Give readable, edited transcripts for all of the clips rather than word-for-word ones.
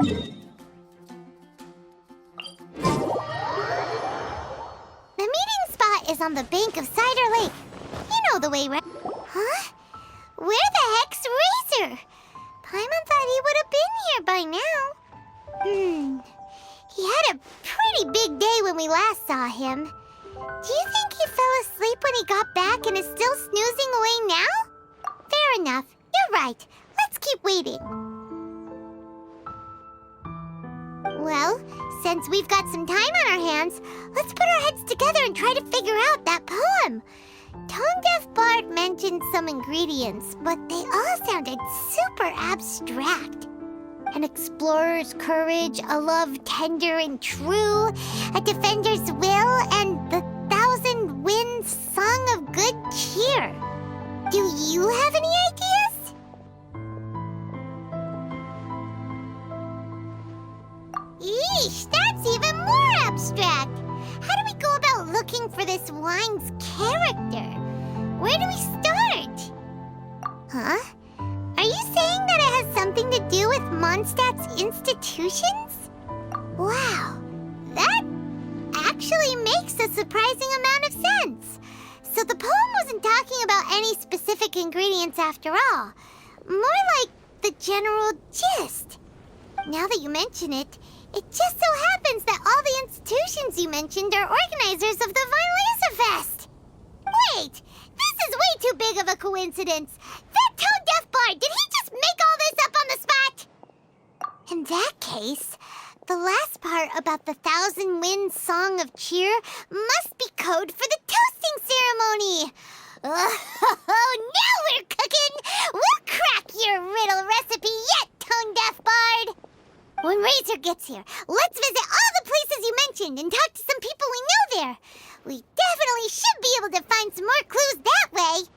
The meeting spot is on the bank of Cider Lake. You know the way, right? Huh? Where the heck's Razor? Paimon thought he would have been here by now. He had a pretty big day when we last saw him. Do you think he fell asleep when he got back and is still snoozing away now? Fair enough. You're right. Let's keep waiting. Well, since we've got some time on our hands, let's put our heads together and try to figure out that poem. Tone-deaf Bard mentioned some ingredients, but they all sounded super abstract. An explorer's courage, a love tender and true, a defender's will, and the thousand winds song of good cheer. Do you have any ideas? Eesh, that's even more abstract. How do we go about looking for this wine's character? Where do we start? Huh? Are you saying that it has something to do with Mondstadt's institutions? Wow, that actually makes a surprising amount of sense. So the poem wasn't talking about any specific ingredients after all. More like the general gist. Now that you mention it, it just so happens that all the institutions you mentioned are organizers of the Vine Laser Fest. Wait, this is way too big of a coincidence. That tone-deaf bard, did he just make all this up on the spot? In that case, the last part about the Thousand Winds Song of Cheer must be code for the toasting ceremony. Oh, now we're cooking! We'll crack your riddle recipe yet, tone-deaf bard! When Razor gets here, let's visit all the places you mentioned and talk to some people we know there. We definitely should be able to find some more clues that way.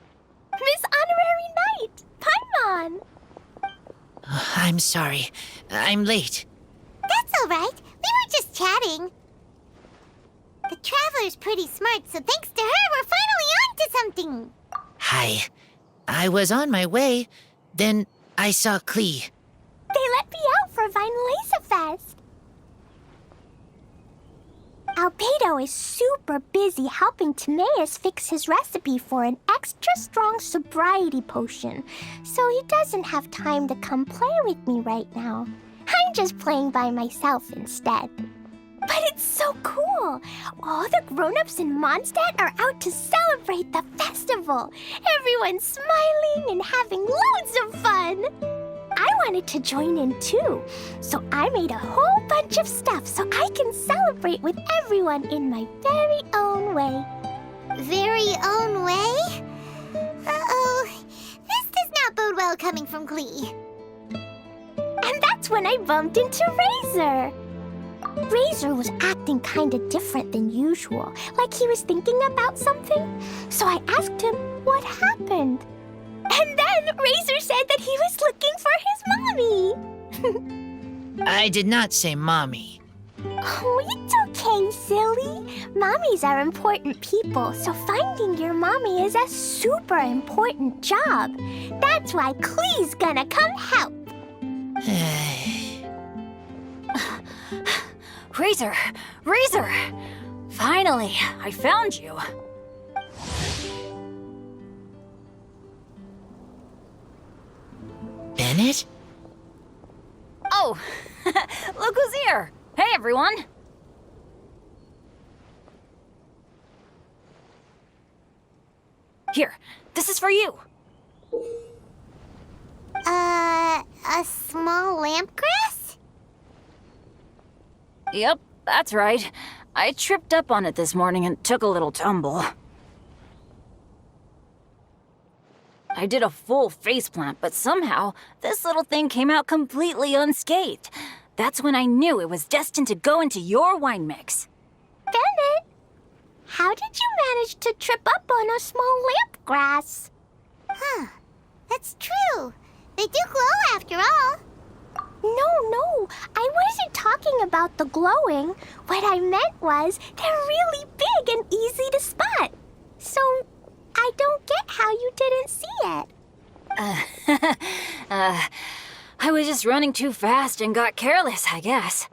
Miss Honorary Knight, Paimon! I'm sorry. I'm late. That's all right. We were just chatting. The Traveler's pretty smart, so thanks to her, we're finally on to something. Hi. I was on my way. Then I saw Klee. They let me out for Vine Laser Fest. Albedo is super busy helping Timaeus fix his recipe for an extra strong sobriety potion, so he doesn't have time to come play with me right now. I'm just playing by myself instead. But it's so cool! All the grown-ups in Mondstadt are out to celebrate the festival. Everyone's smiling and having loads of fun. I wanted to join in too, so I made a whole bunch of stuff so I can celebrate with everyone in my very own way. Very own way? Uh-oh. This does not bode well coming from Klee. And that's when I bumped into Razor. Razor was acting kinda different than usual, like he was thinking about something. So I asked him what happened. And then Razor said that he was looking for his mommy. I did not say mommy. Oh, it's okay, silly. Mommies are important people, so finding your mommy is a super important job. That's why Klee's gonna come help. Razor! Razor! Finally, I found you. Bennett? Oh, look who's here! Hey, everyone! Here, this is for you. A small lampgrass? Yep, that's right. I tripped up on it this morning and took a little tumble. I did a full faceplant, but somehow this little thing came out completely unscathed. That's when I knew it was destined to go into your wine mix. Bennett, how did you manage to trip up on a small lamp grass? Huh. That's true. They do glow after all. No, I wasn't talking about the glowing. What I meant was they're really big and easy to spot. So I don't get how you didn't see it. I was just running too fast and got careless, I guess.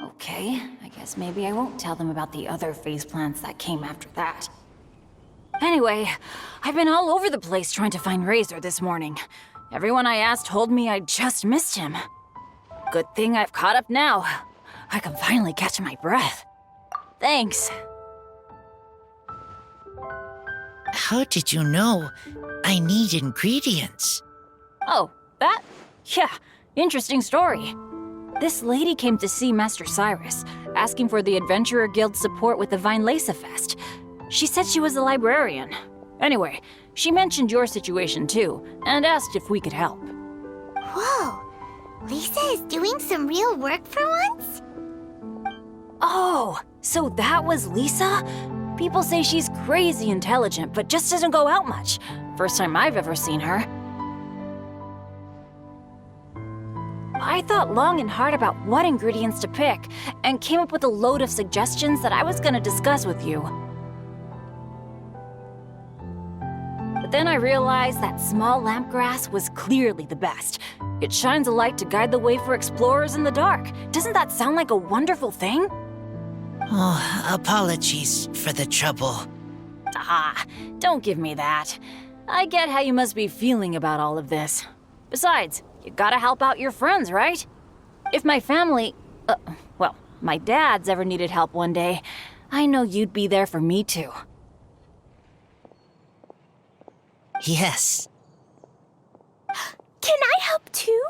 Okay, I guess maybe I won't tell them about the other phase plants that came after that. Anyway, I've been all over the place trying to find Razor this morning. Everyone I asked told me I just missed him. Good thing I've caught up now. I can finally catch my breath. Thanks. How did you know I need ingredients? Oh, that? Yeah, interesting story. This lady came to see Master Cyrus, asking for the Adventurer Guild's support with the Vine Lesa Fest. She said she was a librarian. Anyway, she mentioned your situation too, and asked if we could help. Whoa, Lisa is doing some real work for once? Oh, so that was Lisa? People say she's crazy intelligent, but just doesn't go out much. First time I've ever seen her. I thought long and hard about what ingredients to pick, and came up with a load of suggestions that I was gonna discuss with you. But then I realized that small lampgrass was clearly the best. It shines a light to guide the way for explorers in the dark. Doesn't that sound like a wonderful thing? Oh, apologies for the trouble. Ah, don't give me that. I get how you must be feeling about all of this. Besides, you gotta help out your friends, right? If my family, well, my dad's ever needed help one day, I know you'd be there for me too. Yes. Can I help too?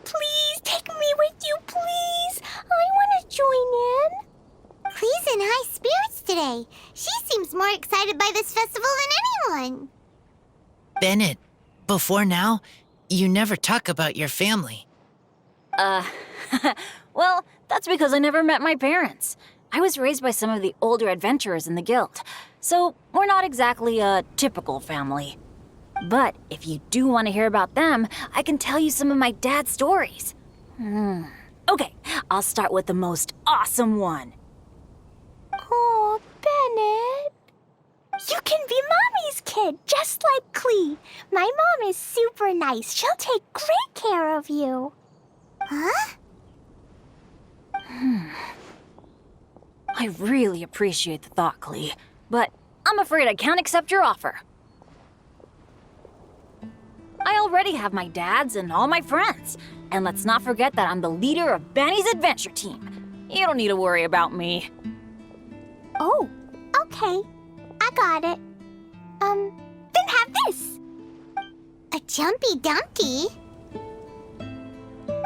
Please take me with you, please. I want to join in. Clee's in high spirits today. She seems more excited by this festival than anyone. Bennett, before now, you never talk about your family. Well, that's because I never met my parents. I was raised by some of the older adventurers in the guild, so we're not exactly a typical family. But if you do want to hear about them, I can tell you some of my dad's stories. Okay, I'll start with the most awesome one. Oh, Bennett. You can be Mommy's kid, just like Clee. My mom is super nice. She'll take great care of you. Huh? I really appreciate the thought, Clee, but I'm afraid I can't accept your offer. I already have my dad's and all my friends. And let's not forget that I'm the leader of Benny's adventure team. You don't need to worry about me. Oh, okay. I got it. Then have this. A Jumpy Dumpty?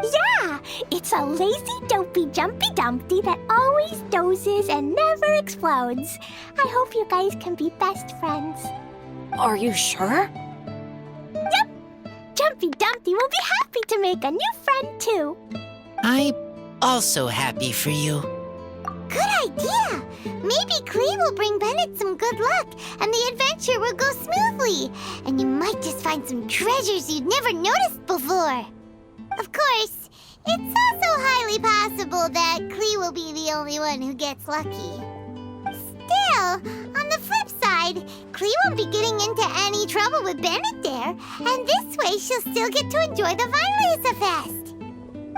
Yeah, it's a lazy, dopey, jumpy dumpty that always dozes and never explodes. I hope you guys can be best friends. Are you sure? Yep. Jumpy Dumpty will be happy to make a new friend too. I'm also happy for you. Good idea! Maybe Clee will bring Bennett some good luck, and the adventure will go smoothly. And you might just find some treasures you'd never noticed before. Of course, it's also highly possible that Clee will be the only one who gets lucky. Still, on the flip side, Clee won't be getting into any trouble with Bennett there, and this way she'll still get to enjoy the Vine Lesa Fest.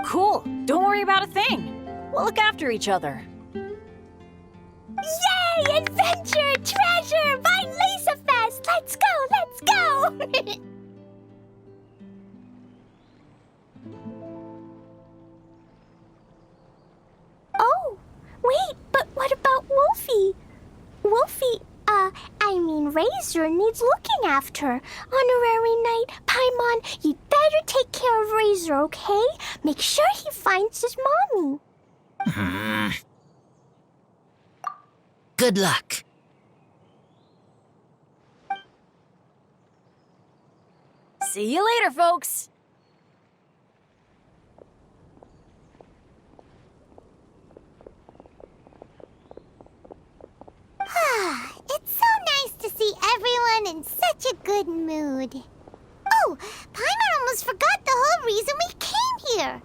Cool. Don't worry about a thing. We'll look after each other. Yay! Adventure! Treasure! Vine Lesa Fest! Let's go! Let's go! Oh, wait, but what about Wolfie? Wolfie, Razor needs looking after. Honorary Knight, Paimon, you'd better take care of Razor, okay? Make sure he finds his mommy. Good luck. See you later, folks. It's so nice to see everyone in such a good mood. Oh, Paimon almost forgot the whole reason we came here.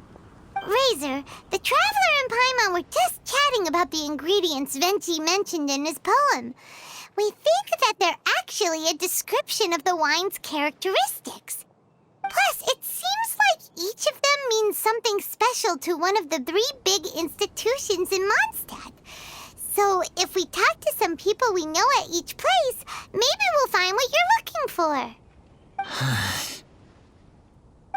Razor, the Traveler and Paimon were just chatting about the ingredients Venti mentioned in his poem. we think that they're actually a description of the wine's characteristics. Plus, it seems like each of them means something special to one of the 3 big institutions in Mondstadt. So, if we talk to some people we know at each place, maybe we'll find what you're looking for.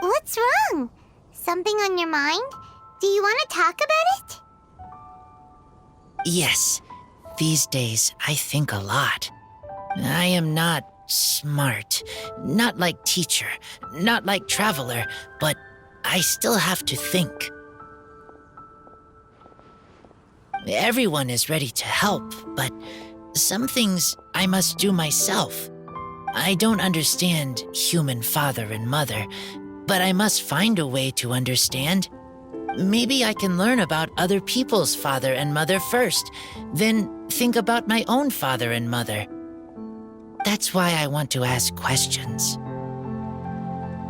What's wrong? Something on your mind? Do you want to talk about it? Yes, these days I think a lot. I am not smart, not like teacher, not like traveler, but I still have to think. Everyone is ready to help, but some things I must do myself. I don't understand human father and mother, but I must find a way to understand. Maybe I can learn about other people's father and mother first, then think about my own father and mother. That's why I want to ask questions.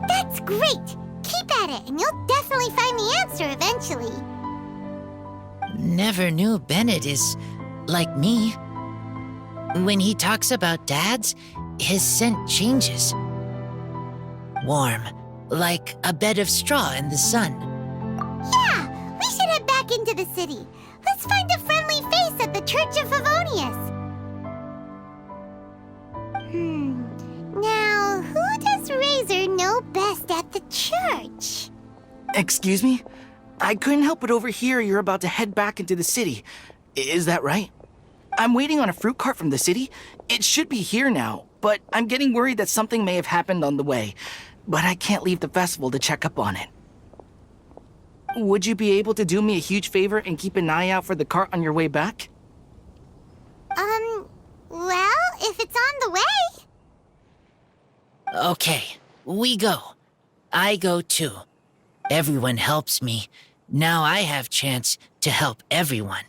That's great! Keep at it, and you'll definitely find the answer eventually. Never knew Bennett is like me. When he talks about dads, his scent changes. Warm, like a bed of straw in the sun. Yeah, we should head back into the city. Let's find a friendly face at the Church of Favonius. Now, who does Razor know best at the church? Excuse me? I couldn't help but overhear you're about to head back into the city. Is that right? I'm waiting on a fruit cart from the city. It should be here now, but I'm getting worried that something may have happened on the way. But I can't leave the festival to check up on it. Would you be able to do me a huge favor and keep an eye out for the cart on your way back? Well, if it's on the way. Okay, we go. I go too. Everyone helps me. Now I have chance to help everyone.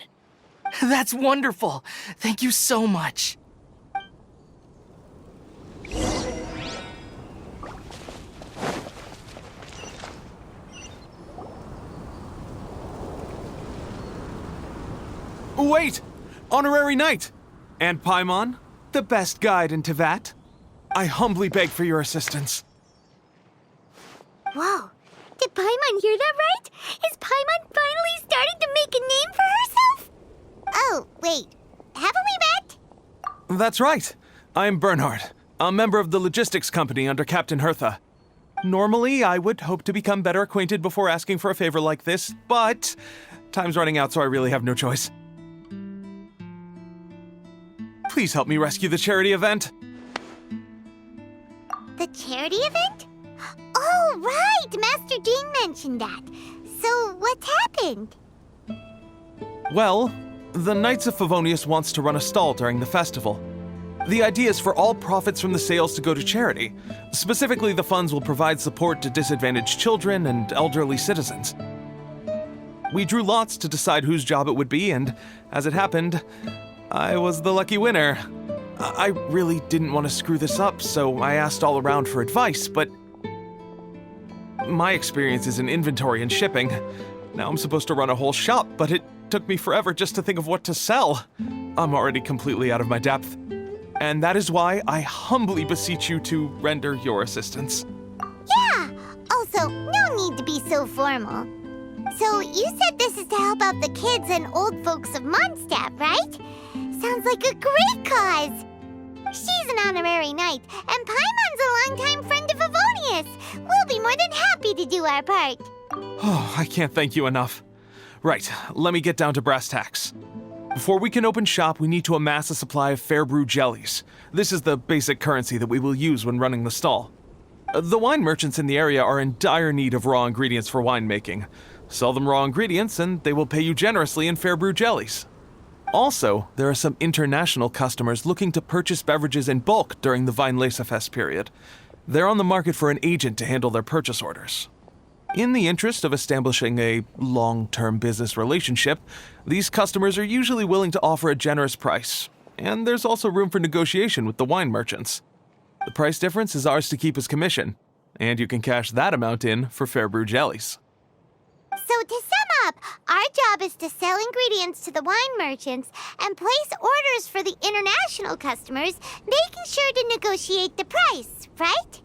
That's wonderful. Thank you so much. Wait! Honorary Knight! And Paimon, the best guide in Tevat. I humbly beg for your assistance. Whoa. Did Paimon hear that right? Is Paimon finally starting to make a name for herself? Oh, wait. Haven't we met? That's right. I'm Bernhard, a member of the logistics company under Captain Hertha. Normally, I would hope to become better acquainted before asking for a favor like this, but time's running out, so I really have no choice. Please help me rescue the charity event. The charity event? Oh, right! Master Dean mentioned that. So, what's happened? Well, the Knights of Favonius wants to run a stall during the festival. The idea is for all profits from the sales to go to charity. Specifically, the funds will provide support to disadvantaged children and elderly citizens. We drew lots to decide whose job it would be, and as it happened, I was the lucky winner. I really didn't want to screw this up, so I asked all around for advice, but my experience is in inventory and shipping. Now I'm supposed to run a whole shop, but it took me forever just to think of what to sell. I'm already completely out of my depth. And that is why I humbly beseech you to render your assistance. Yeah! Also, no need to be so formal. So, you said this is to help out the kids and old folks of Mondstadt, right? Sounds like a great cause! She's an honorary knight, and Paimon's a longtime friend of Favonius. We'll be more than happy to do our part. Oh, I can't thank you enough. Right, let me get down to brass tacks. Before we can open shop, we need to amass a supply of fair brew jellies. This is the basic currency that we will use when running the stall. The wine merchants in the area are in dire need of raw ingredients for winemaking. Sell them raw ingredients and they will pay you generously in fair brew jellies. Also, there are some international customers looking to purchase beverages in bulk during the Weinlesefest period. They're on the market for an agent to handle their purchase orders. In the interest of establishing a long-term business relationship, these customers are usually willing to offer a generous price, and there's also room for negotiation with the wine merchants. The price difference is ours to keep as commission, and you can cash that amount in for fair brew jellies. So to sum shop, our job is to sell ingredients to the wine merchants and place orders for the international customers, making sure to negotiate the price, right?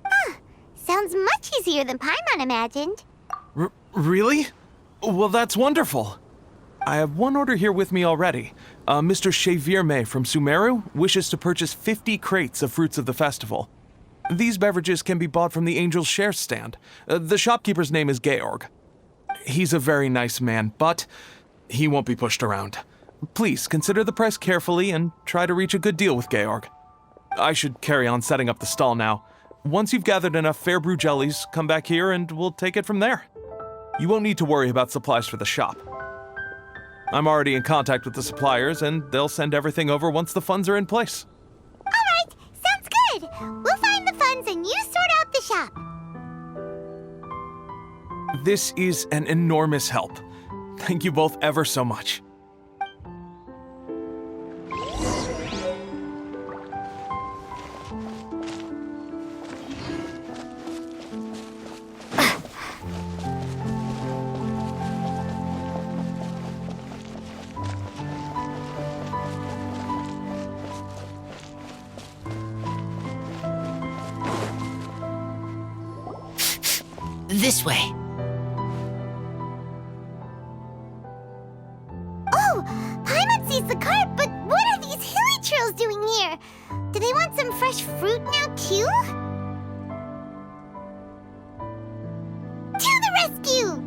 Huh. Sounds much easier than Paimon imagined. Really? Well, that's wonderful. I have one order here with me already. Mr. Chevirme from Sumeru wishes to purchase 50 crates of fruits of the festival. These beverages can be bought from the Angel's Share stand. The shopkeeper's name is Georg. He's a very nice man, but he won't be pushed around. Please consider the price carefully and try to reach a good deal with Georg. I should carry on setting up the stall now. Once you've gathered enough fair brew jellies, come back here and we'll take it from there. You won't need to worry about supplies for the shop. I'm already in contact with the suppliers, and they'll send everything over once the funds are in place. All right, sounds good. We'll find the funds and you sort out the shop. This is an enormous help. Thank you both ever so much. This way. Oh, Paimon sees the cart, but what are these hilly churls doing here? Do they want some fresh fruit now, too? To the rescue!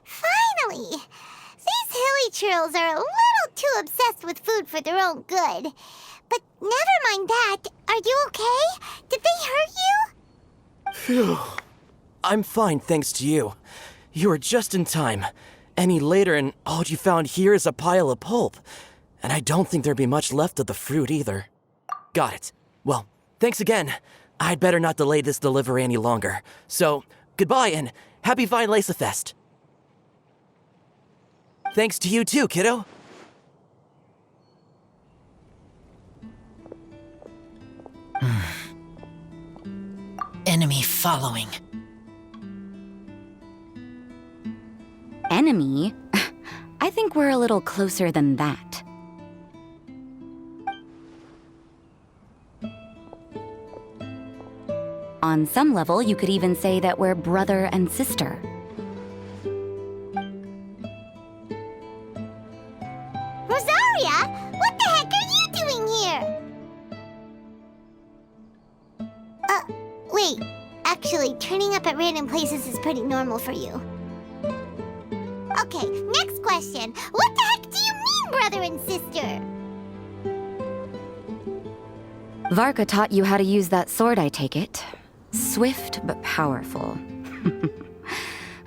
Finally! These hilly churls are a little too obsessed with food for their own good. But never mind that. Are you okay? Did they hurt you? Phew. I'm fine, thanks to you. You were just in time. Any later and all you found here is a pile of pulp. And I don't think there'd be much left of the fruit either. Got it. Well, thanks again. I'd better not delay this delivery any longer. So, goodbye and happy Vine Lace Fest. Thanks to you too, kiddo. Enemy following. Enemy? I think we're a little closer than that. On some level, you could even say that we're brother and sister. Rosaria, what the heck are you doing here? Wait. Actually, turning up at random places is pretty normal for you. Okay, next question. What the heck do you mean, brother and sister? Varka taught you how to use that sword, I take it. Swift but powerful.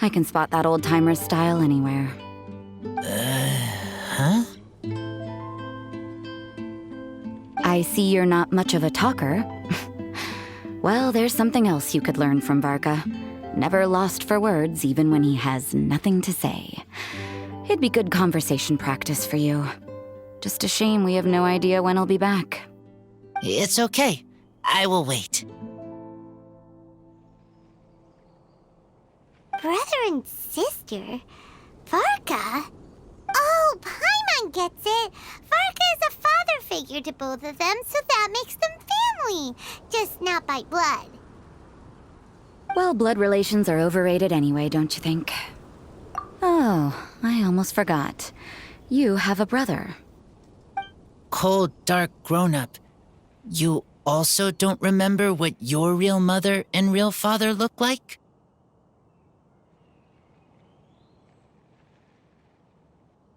I can spot that old-timer's style anywhere. Huh? I see you're not much of a talker. Well, there's something else you could learn from Varka. Never lost for words, even when he has nothing to say. It'd be good conversation practice for you. Just a shame we have no idea when he'll be back. It's okay. I will wait. Brother and sister? Varka? Oh, Paimon gets it. Varka is a father figure to both of them, so that makes them family. Just not by blood. Well, blood relations are overrated anyway, don't you think? Oh, I almost forgot. You have a brother. Cold, dark grown-up. You also don't remember what your real mother and real father look like?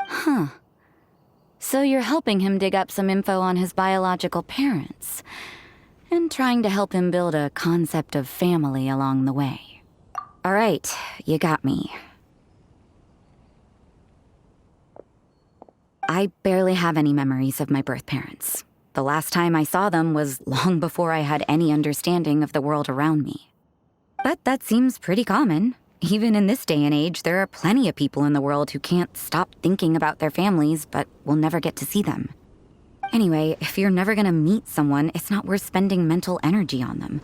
Huh. So you're helping him dig up some info on his biological parents, and trying to help him build a concept of family along the way. All right, you got me. I barely have any memories of my birth parents. The last time I saw them was long before I had any understanding of the world around me. But that seems pretty common. Even in this day and age, there are plenty of people in the world who can't stop thinking about their families, but will never get to see them. Anyway, if you're never gonna meet someone, it's not worth spending mental energy on them.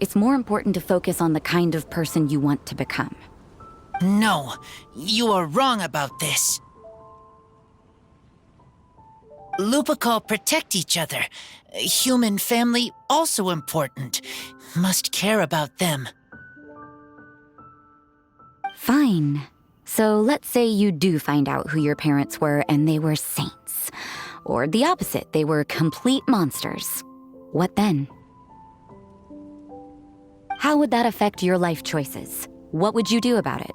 It's more important to focus on the kind of person you want to become. No, you are wrong about this. Lupical protect each other. Human family also important. Must care about them. Fine. So let's say you do find out who your parents were and they were saints. Or the opposite, they were complete monsters. What then? How would that affect your life choices? What would you do about it?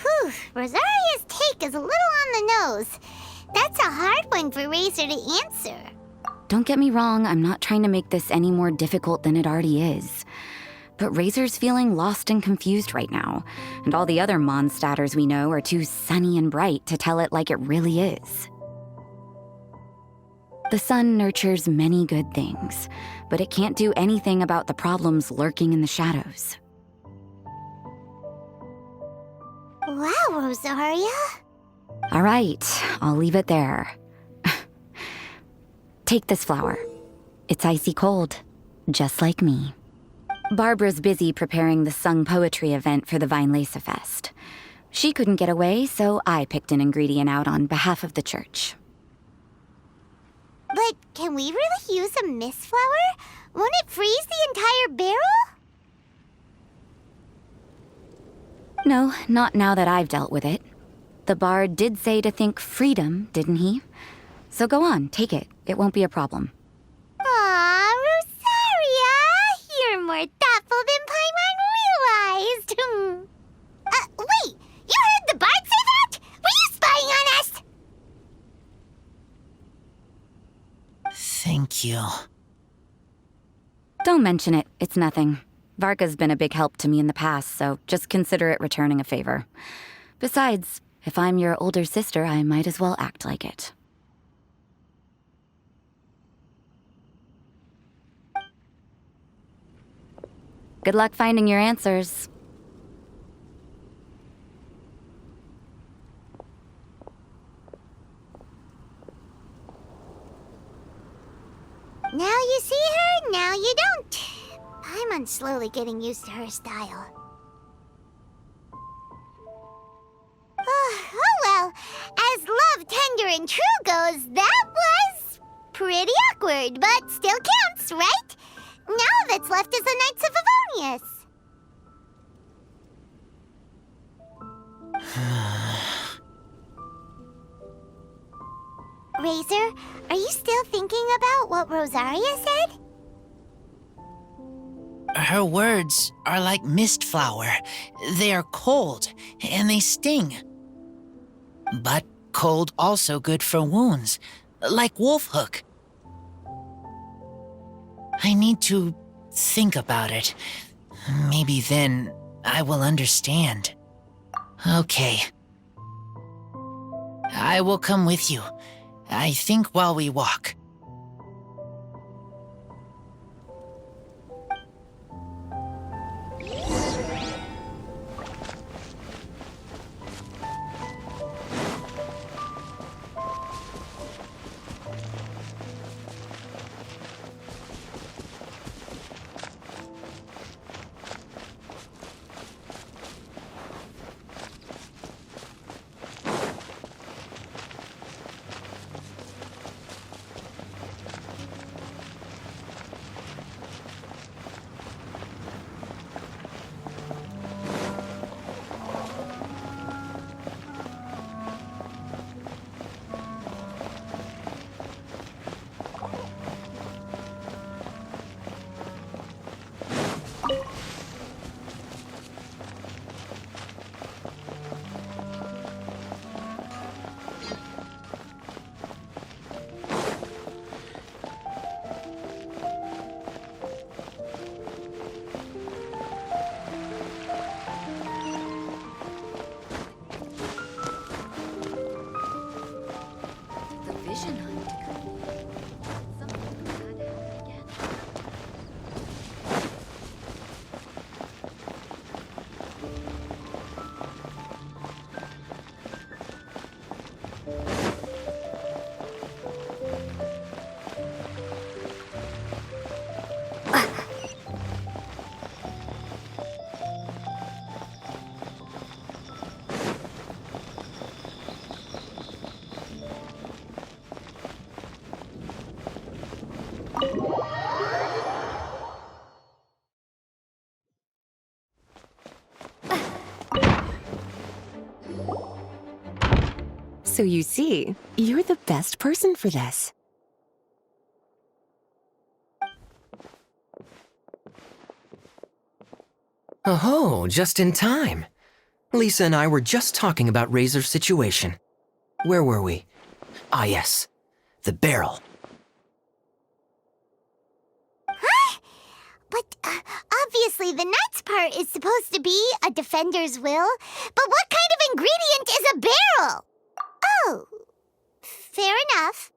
Whew, Rosaria's take is a little on the nose. That's a hard one for Razor to answer. Don't get me wrong, I'm not trying to make this any more difficult than it already is. But Razor's feeling lost and confused right now, and all the other Mondstadters we know are too sunny and bright to tell it like it really is. The sun nurtures many good things, but it can't do anything about the problems lurking in the shadows. Wow, Rosaria. All right, I'll leave it there. Take this flower. It's icy cold, just like me. Barbara's busy preparing the sung poetry event for the Vinelesa Fest. She couldn't get away, so I picked an ingredient out on behalf of the church. But can we really use a mist flower? Won't it freeze the entire barrel? No, not now that I've dealt with it. The bard did say to think freedom, didn't he? So go on, take it. It won't be a problem. Aw, Rosaria! You're more thoughtful than Paimon realized. Wait! You heard the bard say that? Were you spying on us? Thank you. Don't mention it. It's nothing. Varka's been a big help to me in the past, so just consider it returning a favor. Besides, if I'm your older sister, I might as well act like it. Good luck finding your answers. Now you see her, now you don't. Paimon's slowly getting used to her style. Oh well, as love, tender, and true goes, that was pretty awkward, but still counts, right? Now that's left is the Knights of Favonius. Razor, are you still thinking about what Rosaria said? Her words are like mist flower. They are cold, and they sting. But cold also good for wounds, like wolf hook. I need to think about it. Maybe then I will understand. Okay. I will come with you. I think while we walk. So you see, you're the best person for this. Oh, just in time. Lisa and I were just talking about Razor's situation. Where were we? Ah, yes. The barrel. Huh? But obviously the nuts part is supposed to be a defender's will. But what kind of ingredient is a barrel? Oh, fair enough.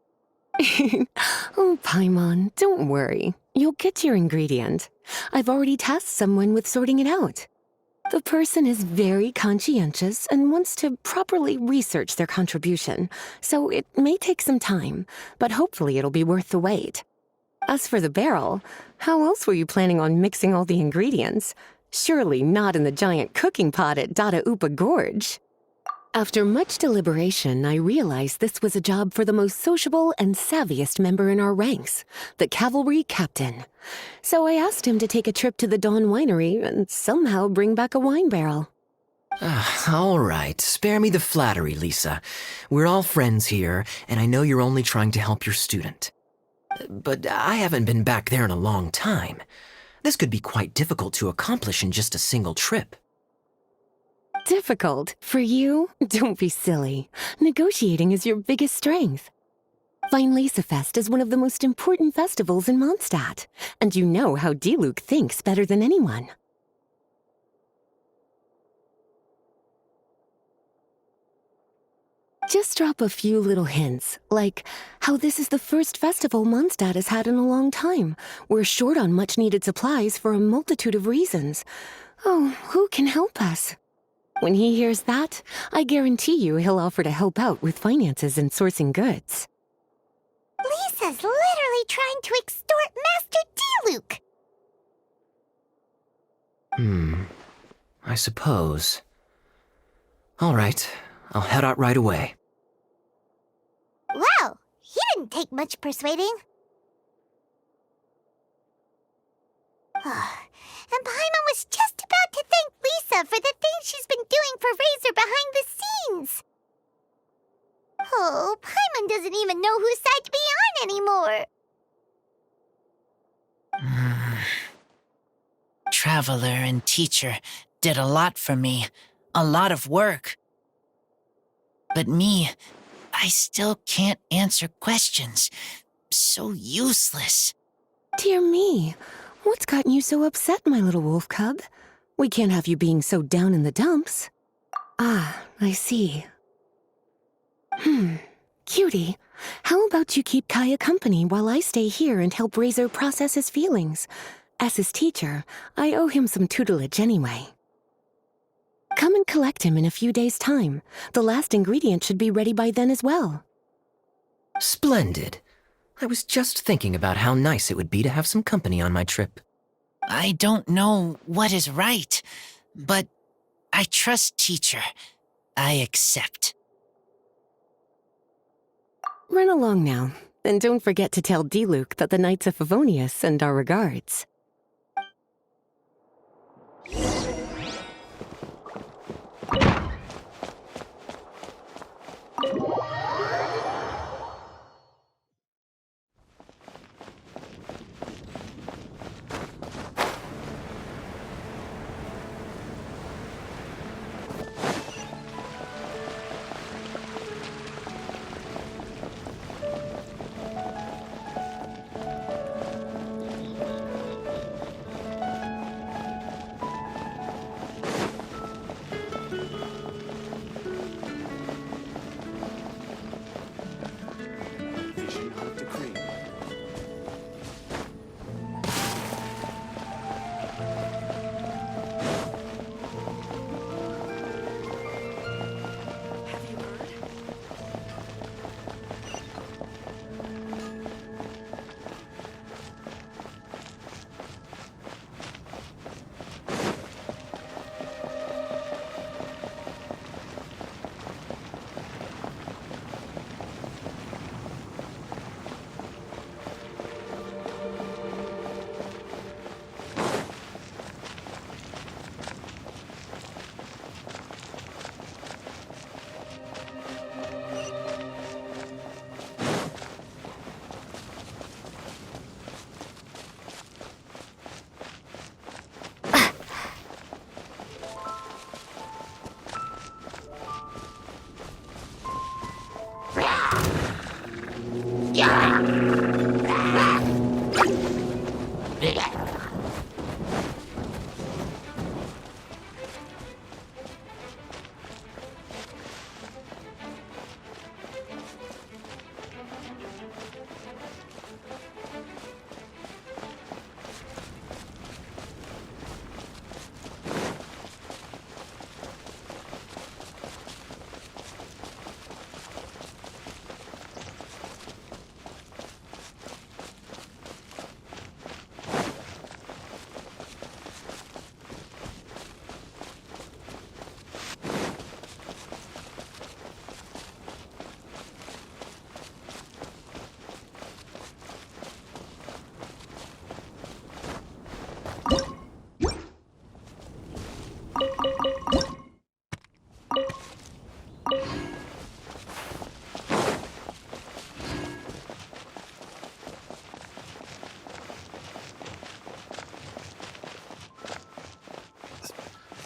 Oh, Paimon, don't worry. You'll get your ingredient. I've already tasked someone with sorting it out. The person is very conscientious and wants to properly research their contribution, so it may take some time, but hopefully it'll be worth the wait. As for the barrel, how else were you planning on mixing all the ingredients? Surely not in the giant cooking pot at Dada Upa Gorge. After much deliberation, I realized this was a job for the most sociable and savviest member in our ranks, the cavalry captain. So I asked him to take a trip to the Dawn Winery and somehow bring back a wine barrel. All right, spare me the flattery, Lisa. We're all friends here, and I know you're only trying to help your student. But I haven't been back there in a long time. This could be quite difficult to accomplish in just a single trip. Difficult? For you? Don't be silly. Negotiating is your biggest strength. Vine Lisa Fest is one of the most important festivals in Mondstadt, and you know how Diluc thinks better than anyone. Just drop a few little hints, like how this is the first festival Mondstadt has had in a long time. We're short on much-needed supplies for a multitude of reasons. Oh, who can help us? When he hears that, I guarantee you he'll offer to help out with finances and sourcing goods. Lisa's literally trying to extort Master Diluc. I suppose. All right, I'll head out right away. Wow, he didn't take much persuading. And Paimon was just about to thank Lisa for the things she's been doing for Razor behind the scenes. Oh, Paimon doesn't even know whose side to be on anymore. Traveler and teacher did a lot for me, a lot of work. But me, I still can't answer questions. So useless. Dear me, what's gotten you so upset, my little wolf cub? We can't have you being so down in the dumps. Ah, I see. Cutie, how about you keep Kaya company while I stay here and help Razor process his feelings? As his teacher, I owe him some tutelage anyway. Come and collect him in a few days' time. The last ingredient should be ready by then as well. Splendid. I was just thinking about how nice it would be to have some company on my trip. I don't know what is right, but I trust teacher. I accept. Run along now, and don't forget to tell Diluc that the Knights of Favonius send our regards.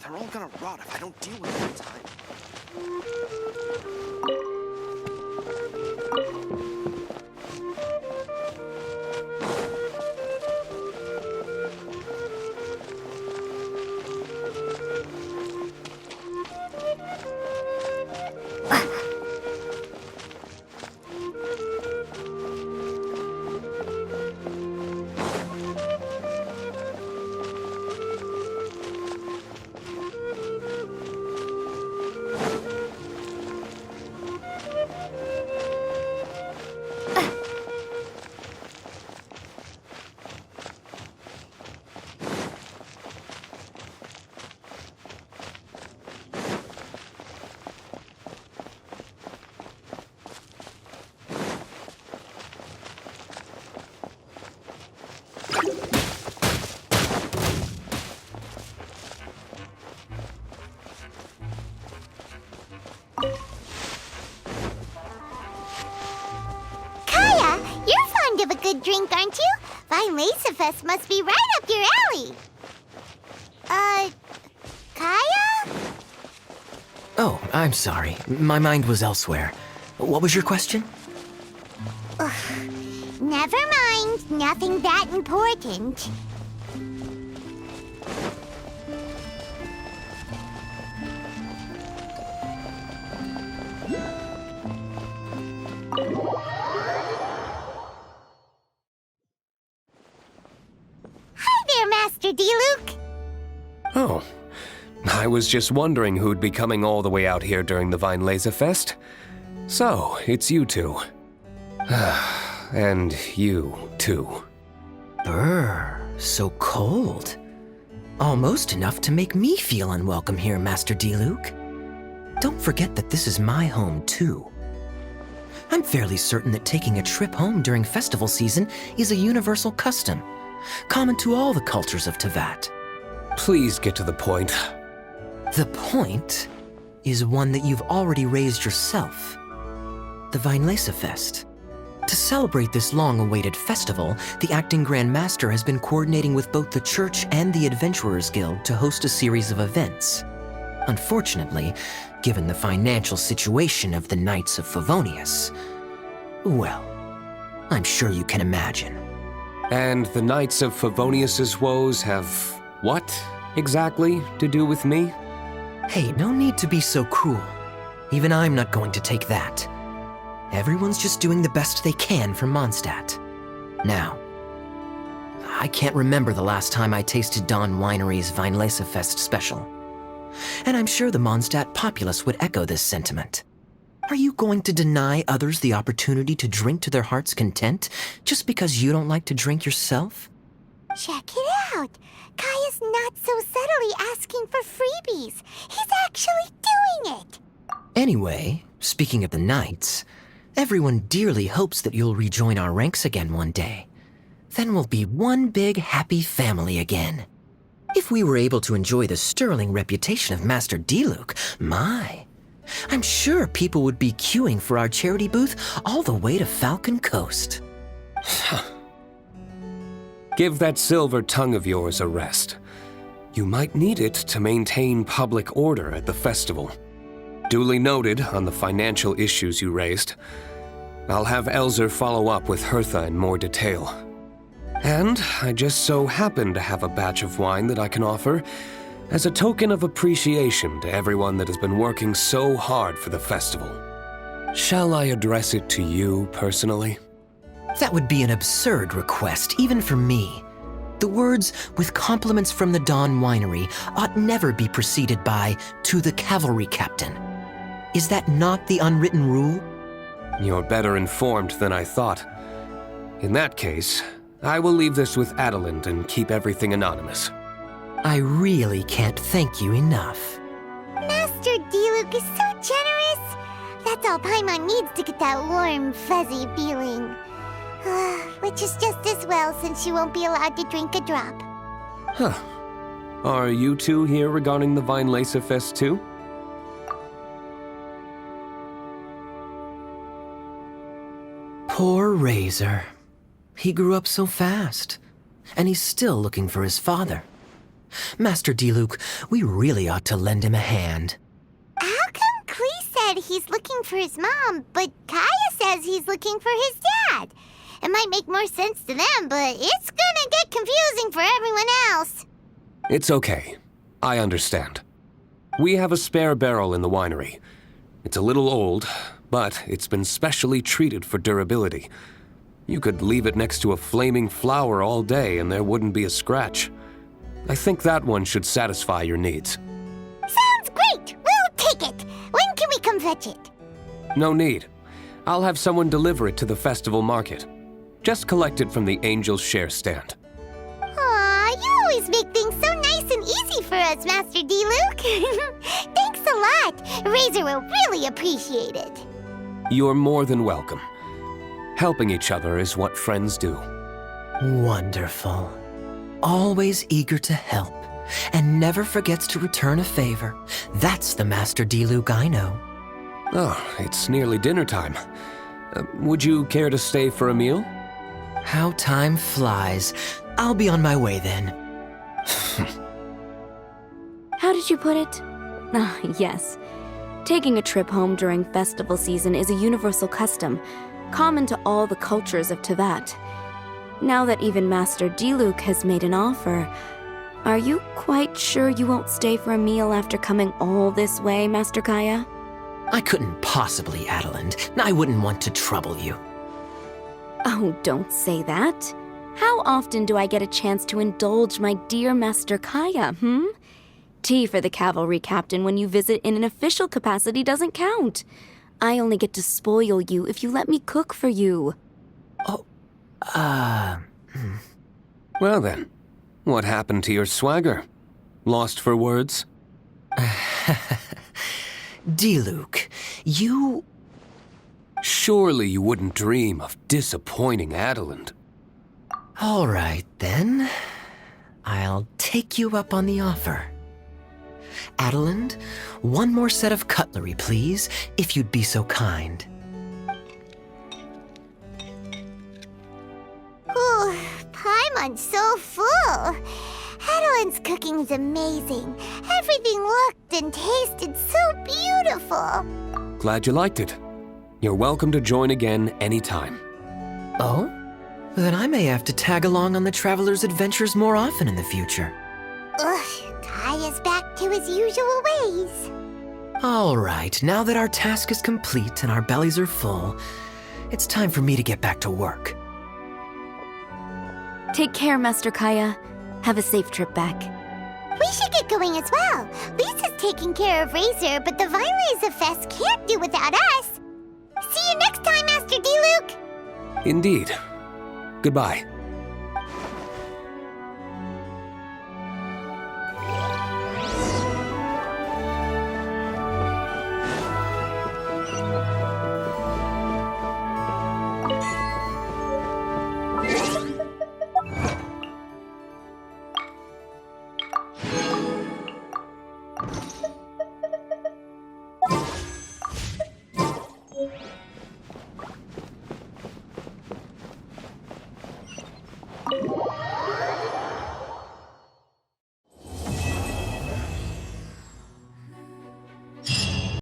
They're all gonna rot if I don't deal with them in time. Kaya, you're fond of a good drink, aren't you? Vine Laserfest must be right up your alley. Kaya? Oh, I'm sorry. My mind was elsewhere. What was your question? Never mind. Nothing that important. Hi there, Master D-Luke. Oh, I was just wondering who'd be coming all the way out here during the Vine Laserfest. So, it's you two. And you, too. Brr, so cold. Almost enough to make me feel unwelcome here, Master D-Luke. Don't forget that this is my home, too. I'm fairly certain that taking a trip home during festival season is a universal custom, common to all the cultures of Teyvat. Please get to the point. The point is one that you've already raised yourself. The Vine Laserfest. To celebrate this long-awaited festival, the Acting Grand Master has been coordinating with both the Church and the Adventurers Guild to host a series of events. Unfortunately, given the financial situation of the Knights of Favonius, well, I'm sure you can imagine. And the Knights of Favonius's woes have what exactly to do with me? Hey, no need to be so cruel. Even I'm not going to take that. Everyone's just doing the best they can for Mondstadt. Now, I can't remember the last time I tasted Dawn Winery's Vine Laserfest special. And I'm sure the Mondstadt populace would echo this sentiment. Are you going to deny others the opportunity to drink to their heart's content just because you don't like to drink yourself? Check it out. Kaya's not so subtly asking for freebies. He's actually doing it. Anyway, speaking of the Knights, everyone dearly hopes that you'll rejoin our ranks again one day. Then we'll be one big happy family again. If we were able to enjoy the sterling reputation of Master D-Luke, my, I'm sure people would be queuing for our charity booth all the way to Falcon Coast. Give that silver tongue of yours a rest. You might need it to maintain public order at the festival. Duly noted on the financial issues you raised. I'll have Elzer follow up with Hertha in more detail. And I just so happen to have a batch of wine that I can offer as a token of appreciation to everyone that has been working so hard for the festival. Shall I address it to you personally? That would be an absurd request, even for me. The words, with compliments from the Dawn Winery, ought never be preceded by, to the cavalry captain. Is that not the unwritten rule? You're better informed than I thought. In that case, I will leave this with Adelind and keep everything anonymous. I really can't thank you enough. Master Diluc is so generous. That's all Paimon needs to get that warm, fuzzy feeling. Which is just as well since you won't be allowed to drink a drop. Huh. Are you two here regarding the Weinlese Fest too? Poor Razor. He grew up so fast, and he's still looking for his father. Master Diluc, we really ought to lend him a hand. How come Klee said he's looking for his mom, but Kaya says he's looking for his dad? It might make more sense to them, but it's gonna get confusing for everyone else. It's okay. I understand. We have a spare barrel in the winery. It's a little old, but it's been specially treated for durability. You could leave it next to a flaming flower all day and there wouldn't be a scratch. I think that one should satisfy your needs. Sounds great! We'll take it! When can we come fetch it? No need. I'll have someone deliver it to the festival market. Just collect it from the Angel's Share stand. Aw, you always make things so nice and easy for us, Master Diluc. Thanks a lot. Razor will really appreciate it. You're more than welcome. Helping each other is what friends do. Wonderful. Always eager to help, and never forgets to return a favor. That's the Master Diluc I know. Oh, it's nearly dinner time. Would you care to stay for a meal? How time flies. I'll be on my way then. How did you put it? Ah, yes. Taking a trip home during festival season is a universal custom, common to all the cultures of Teyvat. Now that even Master Diluc has made an offer, are you quite sure you won't stay for a meal after coming all this way, Master Kaya? I couldn't possibly, Adelind. I wouldn't want to trouble you. Oh, don't say that. How often do I get a chance to indulge my dear Master Kaya, Tea for the cavalry captain when you visit in an official capacity doesn't count. I only get to spoil you if you let me cook for you. Well then, what happened to your swagger? Lost for words? Diluc, you... Surely you wouldn't dream of disappointing Adelind. All right, then. I'll take you up on the offer. Adelind, one more set of cutlery, please, if you'd be so kind. Ooh, Paimon's so full. Adelind's cooking's amazing. Everything looked and tasted so beautiful. Glad you liked it. You're welcome to join again anytime. Oh? Then I may have to tag along on the Traveler's Adventures more often in the future. Ugh, Kaya's back to his usual ways. All right, now that our task is complete and our bellies are full, it's time for me to get back to work. Take care, Master Kaya. Have a safe trip back. We should get going as well. Lisa's taking care of Razor, but the Weinlese Fest can't do without us. See you next time, Master Diluc! Indeed. Goodbye.